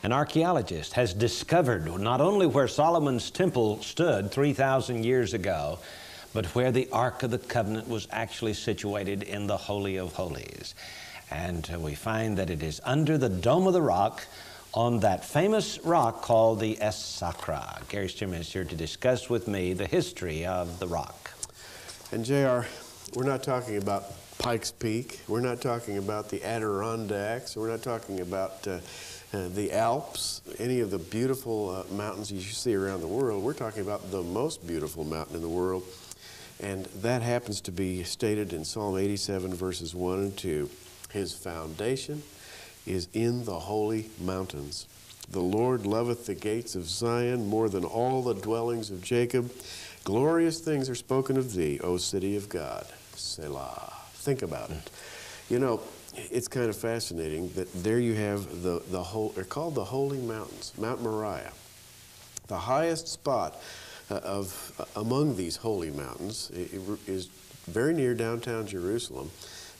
An archaeologist has discovered not only where Solomon's temple stood 3,000 years ago, but where the Ark of the Covenant was actually situated in the Holy of Holies. And we find that it is under the Dome of the Rock on that famous rock called the es-sakkra. Gary Stearman is here to discuss with me the history of the rock. And J.R., we're not talking about Pikes Peak. We're not talking about the Adirondacks. We're not talking about the Alps, any of the beautiful mountains you see around the world. We're talking about the most beautiful mountain in the world. And that happens to be stated in Psalm 87, verses 1 and 2. His foundation is in the holy mountains. The Lord loveth the gates of Zion more than all the dwellings of Jacob. Glorious things are spoken of thee, O city of God. Selah. Think about it. You know, it's kind of fascinating that there you have they're called the Holy Mountains, Mount Moriah. The highest spot among these holy mountains is very near downtown Jerusalem.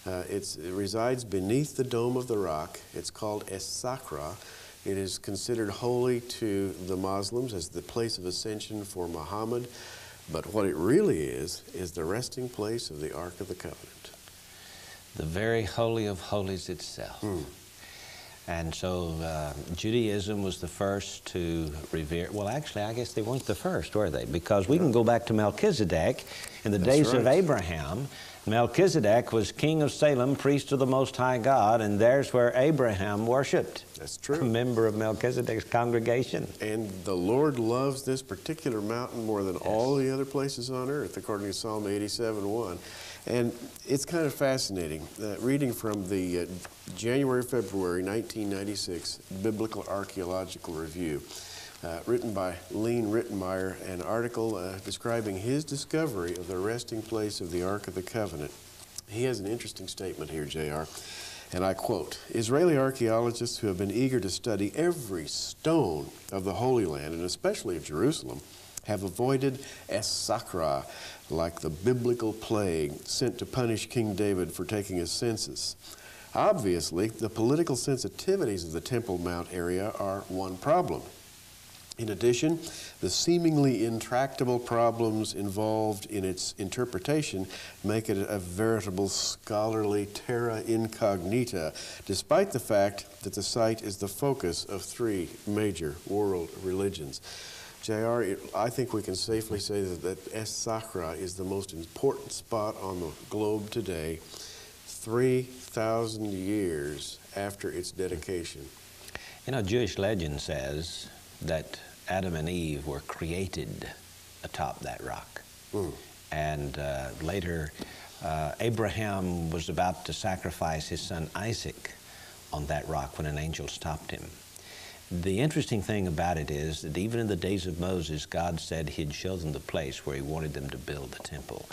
It resides beneath the Dome of the Rock. It's called es-sakkra. It is considered holy to the Muslims as the place of ascension for Muhammad. But what it really is the resting place of the Ark of the Covenant. The very Holy of Holies itself. And so Judaism was the first to revere. Well, actually, I guess they weren't the first, were they? Because we can go back to Melchizedek in the days of Abraham. Melchizedek was king of Salem, priest of the Most High God, and there's where Abraham worshipped. That's true. A member of Melchizedek's congregation. And the Lord loves this particular mountain more than all the other places on earth, according to Psalm 87:1. And it's kind of fascinating, reading from the January-February 1996 Biblical Archaeological Review, written by Lean Rittenmeyer, an article describing his discovery of the resting place of the Ark of the Covenant. He has an interesting statement here, J.R., and I quote, "Israeli archaeologists who have been eager to study every stone of the Holy Land, and especially of Jerusalem, have avoided es-sakkra like the biblical plague sent to punish King David for taking a census. Obviously, the political sensitivities of the Temple Mount area are one problem. In addition, the seemingly intractable problems involved in its interpretation make it a veritable scholarly terra incognita, despite the fact that the site is the focus of three major world religions." J.R., I think we can safely say that es-sakkra is the most important spot on the globe today, 3,000 years after its dedication. You know, Jewish legend says that Adam and Eve were created atop that rock. And later, Abraham was about to sacrifice his son Isaac on that rock when an angel stopped him. The interesting thing about it is that even in the days of Moses, God said he'd show them the place where he wanted them to build the temple.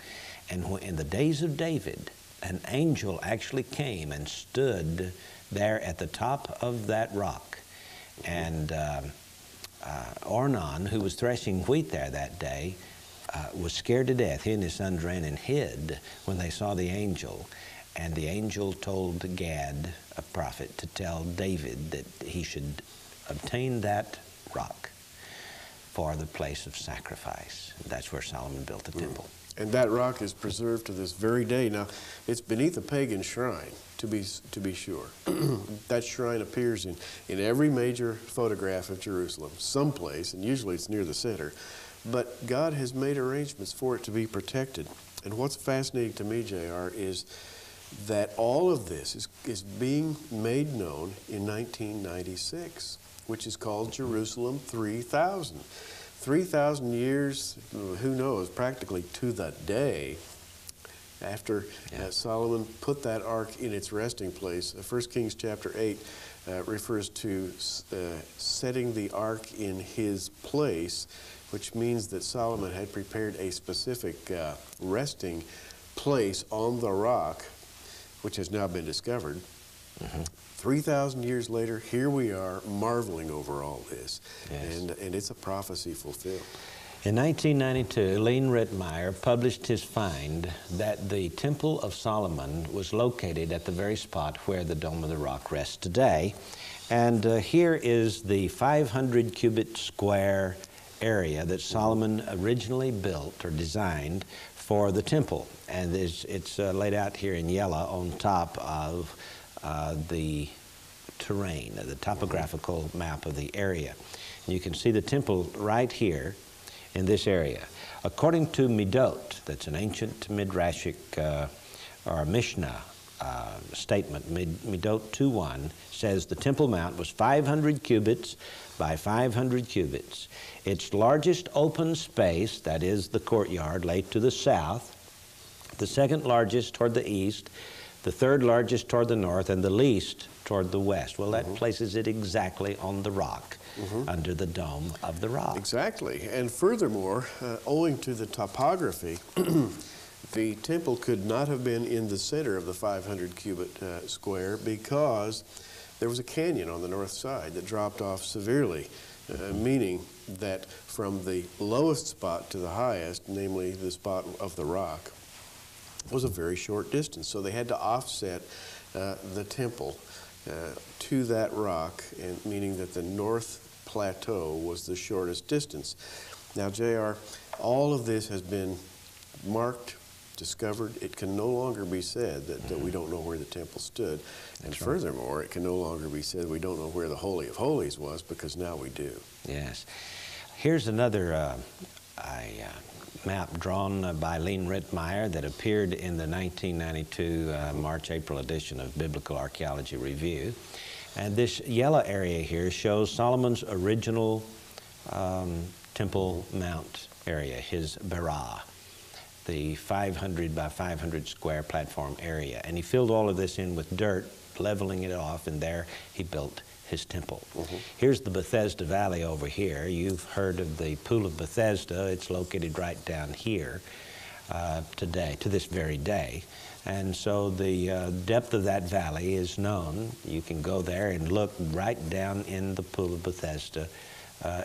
And in the days of David, an angel actually came and stood there at the top of that rock. And Ornan, who was threshing wheat there that day, was scared to death. He and his sons ran and hid when they saw the angel. And the angel told Gad, a prophet, to tell David that he should obtain that rock for the place of sacrifice. That's where Solomon built the temple. And that rock is preserved to this very day. Now, it's beneath a pagan shrine, to be sure. That shrine appears in every major photograph of Jerusalem, someplace, and usually it's near the center. But God has made arrangements for it to be protected. And what's fascinating to me, J.R., is that all of this is being made known in 1996, which is called Jerusalem 3000. 3,000 years, who knows, practically to the day after Solomon put that ark in its resting place. 1 Kings chapter 8 refers to setting the ark in his place, which means that Solomon had prepared a specific resting place on the rock, which has now been discovered. 3,000 years later, here we are marveling over all this, and it's a prophecy fulfilled. In 1992, Lean Rittmeyer published his find that the Temple of Solomon was located at the very spot where the Dome of the Rock rests today. And here is the 500 cubit square area that Solomon originally built or designed for the temple. And it's laid out here in yellow on top of the terrain, the topographical map of the area. And you can see the temple right here in this area. According to Midot, that's an ancient Midrashic or Mishnah statement, Midot 2:1 says the Temple Mount was 500 cubits by 500 cubits. Its largest open space, that is the courtyard, lay to the south, the second largest toward the east, the third largest toward the north, and the least toward the west. Well, that places it exactly on the rock, under the Dome of the Rock. Exactly. And furthermore, owing to the topography, the temple could not have been in the center of the 500 cubit square because there was a canyon on the north side that dropped off severely, meaning that from the lowest spot to the highest, namely the spot of the rock, was a very short distance. So they had to offset the temple to that rock, and meaning that the north plateau was the shortest distance. Now, J.R., all of this has been marked, discovered. It can no longer be said that we don't know where the temple stood. And furthermore, it can no longer be said we don't know where the Holy of Holies was, because now we do. Yes. Here's another map drawn by Lean Rittmeyer that appeared in the 1992 March-April edition of Biblical Archaeology Review. And this yellow area here shows Solomon's original Temple Mount area, his Berah, the 500 by 500 square platform area. And he filled all of this in with dirt, leveling it off, and there he built his temple. Here's the Bethesda Valley over here. You've heard of the Pool of Bethesda. It's located right down here today, to this very day. And so the depth of that valley is known. You can go there and look right down in the Pool of Bethesda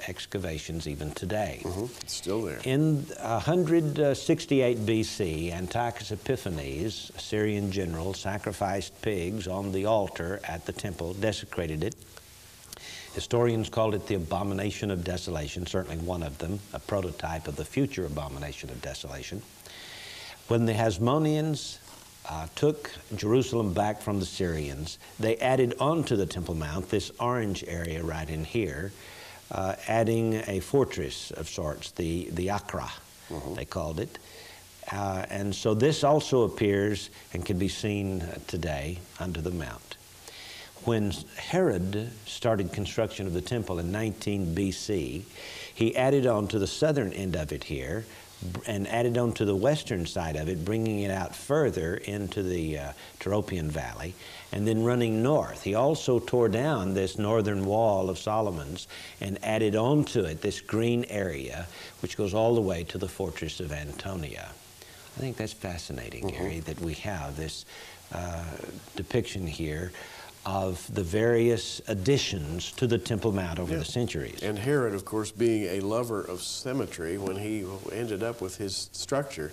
excavations even today. It's still there. In 168 BC, Antiochus Epiphanes, a Syrian general, sacrificed pigs on the altar at the temple, desecrated it. Historians called it the abomination of desolation, certainly one of them, a prototype of the future abomination of desolation. When the Hasmoneans took Jerusalem back from the Syrians, they added onto the Temple Mount this orange area right in here, adding a fortress of sorts, the es-sakkra, they called it. And so this also appears and can be seen today under the mount. When Herod started construction of the temple in 19 BC, he added on to the southern end of it here and added on to the western side of it, bringing it out further into the Tyropian Valley, and then running north. He also tore down this northern wall of Solomon's and added onto it this green area, which goes all the way to the fortress of Antonia. I think that's fascinating, Gary, that we have this depiction here of the various additions to the Temple Mount over the centuries. And Herod, of course, being a lover of symmetry, when he ended up with his structure,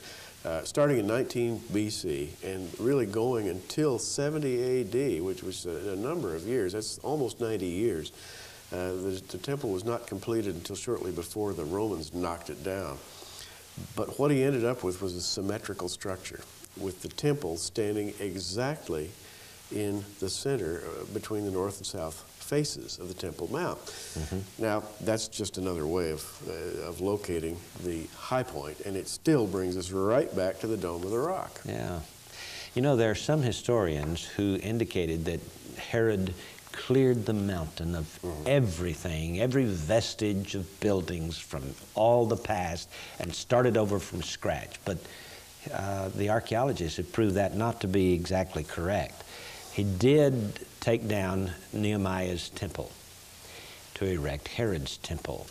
starting in 19 BC and really going until 70 AD, which was a number of years, that's almost 90 years, the temple was not completed until shortly before the Romans knocked it down. But what he ended up with was a symmetrical structure, with the temple standing exactly in the center between the north and south faces of the Temple Mount. Now, that's just another way of locating the high point, and it still brings us right back to the Dome of the Rock. Yeah. You know, there are some historians who indicated that Herod cleared the mountain of everything, every vestige of buildings from all the past, and started over from scratch. But the archaeologists have proved that not to be exactly correct. He did take down Nehemiah's temple to erect Herod's temple.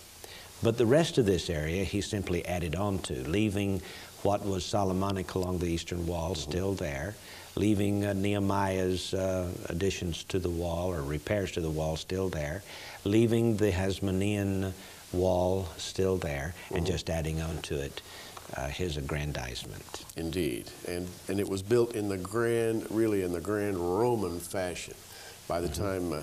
But the rest of this area he simply added on to, leaving what was Solomonic along the eastern wall still there, leaving Nehemiah's additions to the wall or repairs to the wall still there, leaving the Hasmonean wall still there, and just adding on to it his aggrandizement. Indeed, and it was built in the grand, really in the grand Roman fashion. By the time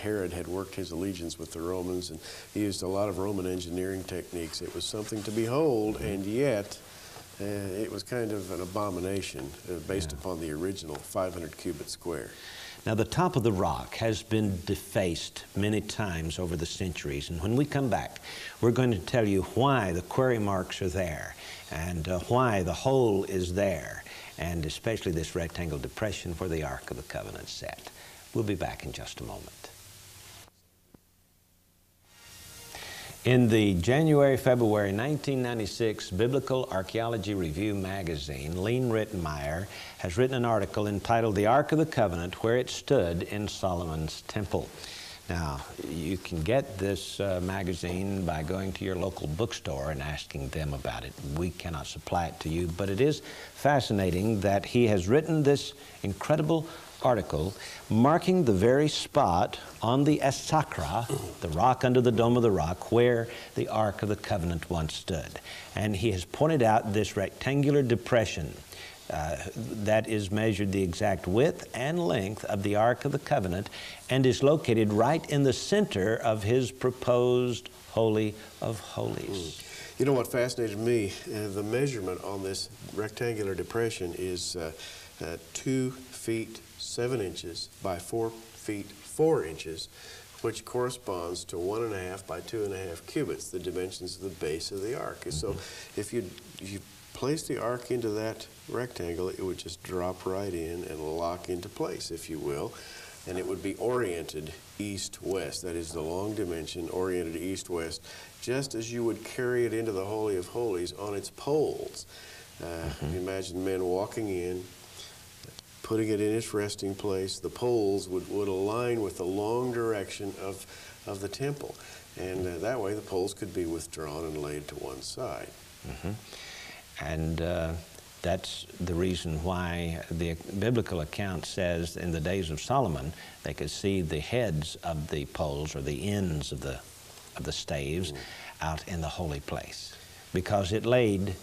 Herod had worked his allegiance with the Romans and he used a lot of Roman engineering techniques, it was something to behold, and yet it was kind of an abomination based upon the original 500 cubit square. Now, the top of the rock has been defaced many times over the centuries, and when we come back, we're going to tell you why the quarry marks are there and why the hole is there, and especially this rectangle depression where the Ark of the Covenant sat. We'll be back in just a moment. In the January-February 1996 Biblical Archaeology Review magazine, Lean Rittenmeyer has written an article entitled "The Ark of the Covenant, Where It Stood in Solomon's Temple." Now, you can get this magazine by going to your local bookstore and asking them about it. We cannot supply it to you, but it is fascinating that he has written this incredible article marking the very spot on the es-sakkra, the rock under the Dome of the Rock, where the Ark of the Covenant once stood. And he has pointed out this rectangular depression that is measured the exact width and length of the Ark of the Covenant and is located right in the center of his proposed Holy of Holies. You know what fascinated me? The measurement on this rectangular depression is 2 feet 7 inches by 4 feet 4 inches, which corresponds to 1.5 by 2.5 cubits, the dimensions of the base of the Ark. So if you place the Ark into that rectangle, it would just drop right in and lock into place, if you will, and it would be oriented east-west. That is the long dimension oriented east-west, just as you would carry it into the Holy of Holies on its poles. Imagine men walking in, putting it in its resting place. The poles would align with the long direction of the temple, and that way the poles could be withdrawn and laid to one side. And that's the reason why the biblical account says in the days of Solomon they could see the heads of the poles or the ends of the staves out in the holy place, because it laid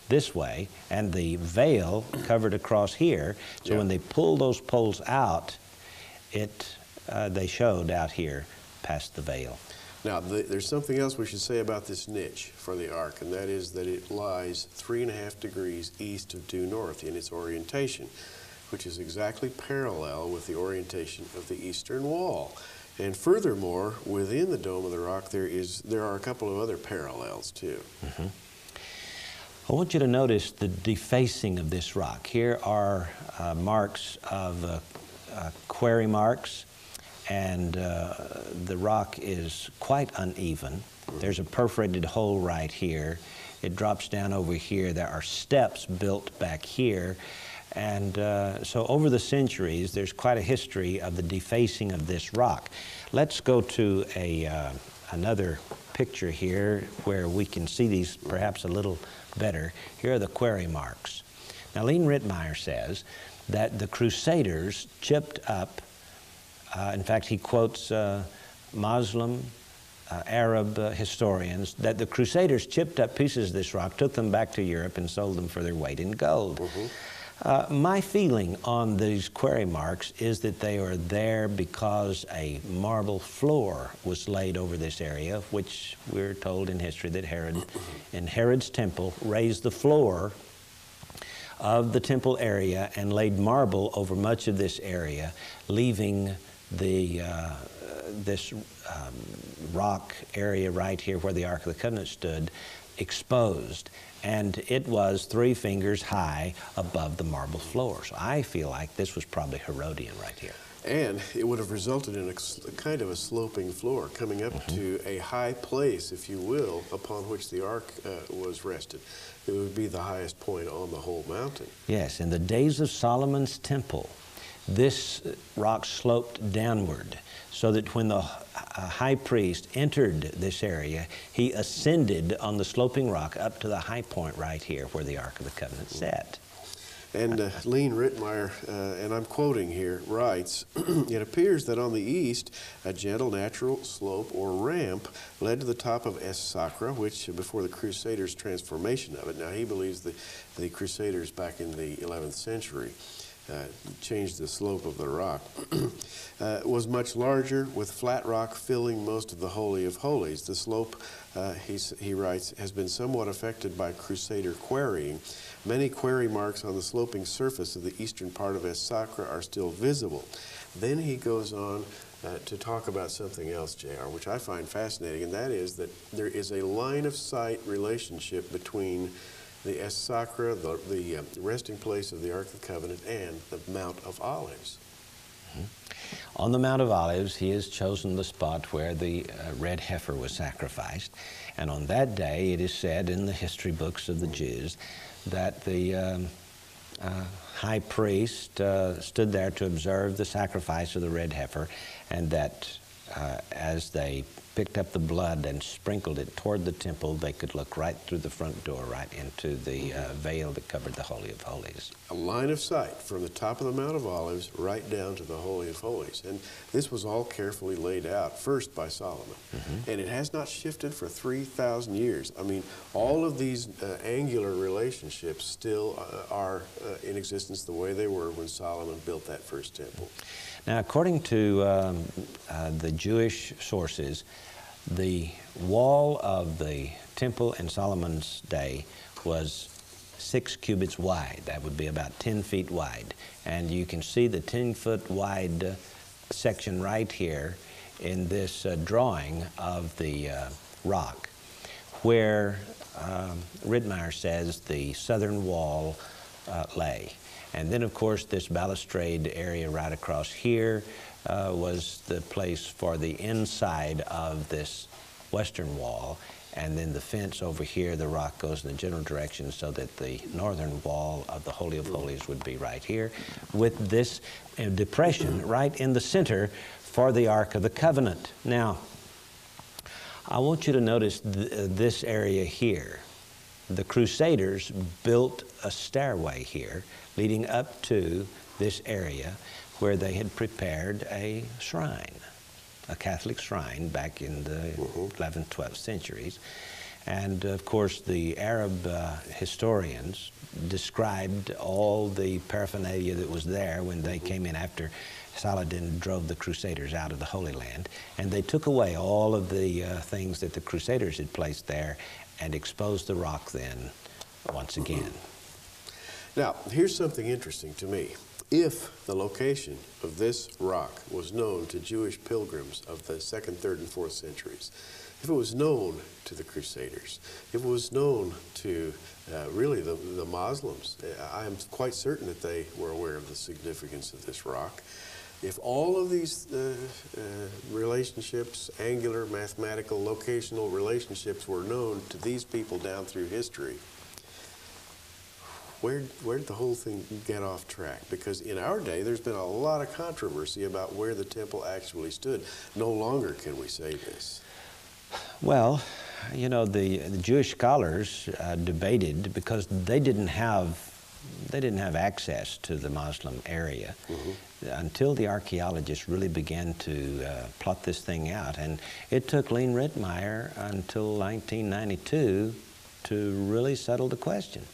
this way and the veil covered across here, so when they pulled those poles out, they showed out here past the veil. Now, there's something else we should say about this niche for the Ark, and that is that it lies 3.5 degrees east of due north in its orientation, which is exactly parallel with the orientation of the eastern wall. And furthermore, within the Dome of the Rock, there are a couple of other parallels too. I want you to notice the defacing of this rock. Here are marks of quarry marks, and the rock is quite uneven. There's a perforated hole right here. It drops down over here. There are steps built back here. And so over the centuries, there's quite a history of the defacing of this rock. Let's go to another picture here where we can see these perhaps a little better. Here are the quarry marks. Now, Lean Rittenmeyer says that the Crusaders chipped up, in fact, he quotes Muslim, Arab historians, that the Crusaders chipped up pieces of this rock, took them back to Europe, and sold them for their weight in gold. My feeling on these quarry marks is that they are there because a marble floor was laid over this area, which we're told in history that Herod, in Herod's temple, raised the floor of the temple area and laid marble over much of this area, leaving this rock area right here where the Ark of the Covenant stood exposed. And it was 3 fingers high above the marble floor. So I feel like this was probably Herodian right here. And it would have resulted in a kind of a sloping floor coming up to a high place, if you will, upon which the Ark was rested. It would be the highest point on the whole mountain. Yes, in the days of Solomon's temple, this rock sloped downward, so that when the high priest entered this area, he ascended on the sloping rock up to the high point right here where the Ark of the Covenant sat. And Lean Rittmeyer, and I'm quoting here, writes, "It appears that on the east, a gentle natural slope or ramp led to the top of Es-sakkra, which before the Crusaders' transformation of it." Now he believes the Crusaders back in the 11th century changed the slope of the rock, was much larger, with flat rock filling most of the Holy of Holies. The slope, he writes, has been somewhat affected by Crusader quarrying. Many quarry marks on the sloping surface of the eastern part of Es-sakkra are still visible. Then he goes on to talk about something else, J.R., which I find fascinating, and that is that there is a line of sight relationship between the es-sakkra, the resting place of the Ark of the Covenant, and the Mount of Olives. Mm-hmm. On the Mount of Olives, he has chosen the spot where the red heifer was sacrificed. And on that day, it is said in the history books of the Jews that the high priest stood there to observe the sacrifice of the red heifer, and that as they picked up the blood and sprinkled it toward the temple, they could look right through the front door, right into the veil that covered the Holy of Holies. A line of sight from the top of the Mount of Olives right down to the Holy of Holies. And this was all carefully laid out, first by Solomon. Mm-hmm. And it has not shifted for 3,000 years. I mean, all of these angular relationships still are in existence the way they were when Solomon built that first temple. Now, according to the Jewish sources, the wall of the temple in Solomon's day was 6 cubits wide. That would be about 10 feet wide. And you can see the 10-foot wide section right here in this drawing of the rock, where Rittmeyer says the southern wall lay. And then, of course, this balustrade area right across here was the place for the inside of this western wall. And then the fence over here, the rock goes in the general direction so that the northern wall of the Holy of Holies would be right here, with this depression right in the center for the Ark of the Covenant. Now, I want you to notice this area here. The Crusaders built a stairway here leading up to this area where they had prepared a shrine, a Catholic shrine back in the 11th, 12th centuries. And of course, the Arab historians described all the paraphernalia that was there when they came in after Saladin drove the Crusaders out of the Holy Land. And they took away all of the things that the Crusaders had placed there and exposed the rock then once again. Now, here's something interesting to me. If the location of this rock was known to Jewish pilgrims of the 2nd, 3rd, and 4th centuries, if it was known to the Crusaders, if it was known to really the Muslims, I am quite certain that they were aware of the significance of this rock. If all of these relationships, angular, mathematical, locational relationships were known to these people down through history, where did the whole thing get off track? Because in our day, there's been a lot of controversy about where the temple actually stood. No longer can we say this. Well, you know, the Jewish scholars debated because they didn't have access to the Muslim area until the archaeologists really began to plot this thing out. And it took Lean Rittmeyer until 1992 to really settle the question.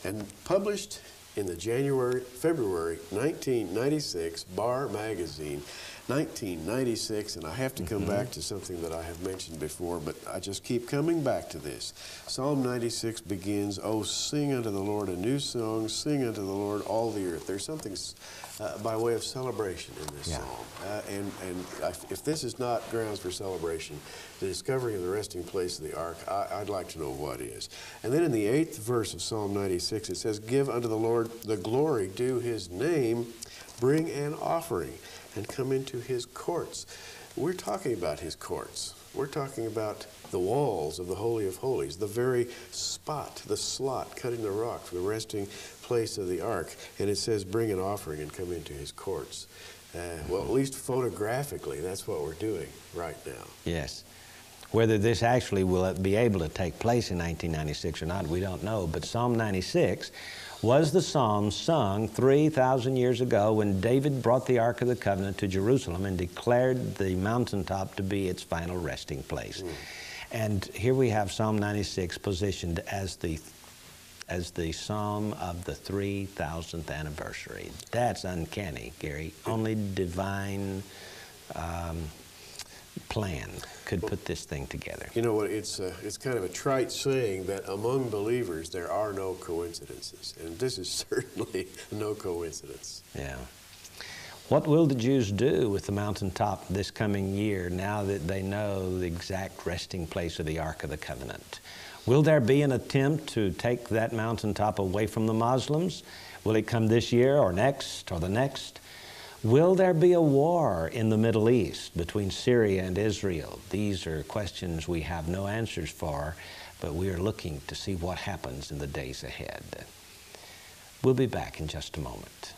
And published in the February 1996 Bar magazine, 1996, and I have to come back to something that I have mentioned before, but I just keep coming back to this. Psalm 96 begins, "Oh, sing unto the Lord a new song, sing unto the Lord all the earth." There's something by way of celebration in this psalm. And if this is not grounds for celebration, the discovery of the resting place of the ark, I'd like to know what is. And then in the 8th verse of Psalm 96, it says, "Give unto the Lord the glory due his name, bring an offering, and come into his courts." We're talking about his courts. We're talking about the walls of the Holy of Holies, the very spot, the slot cut in the rock for the resting place of the ark. And it says, bring an offering and come into his courts. Well, at least photographically, that's what we're doing right now. Yes. Whether this actually will be able to take place in 1996 or not, we don't know. But Psalm 96 was the psalm sung 3,000 years ago when David brought the Ark of the Covenant to Jerusalem and declared the mountaintop to be its final resting place. And here we have Psalm 96 positioned as the psalm of the 3,000th anniversary. That's uncanny, Gary. Only divine plan could put this thing together. You know what, it's kind of a trite saying that among believers there are no coincidences, and this is certainly no coincidence. Yeah. What will the Jews do with the mountaintop this coming year now that they know the exact resting place of the Ark of the Covenant? Will there be an attempt to take that mountaintop away from the Muslims? Will it come this year or next or the next? Will there be a war in the Middle East between Syria and Israel? These are questions we have no answers for, but we are looking to see what happens in the days ahead. We'll be back in just a moment.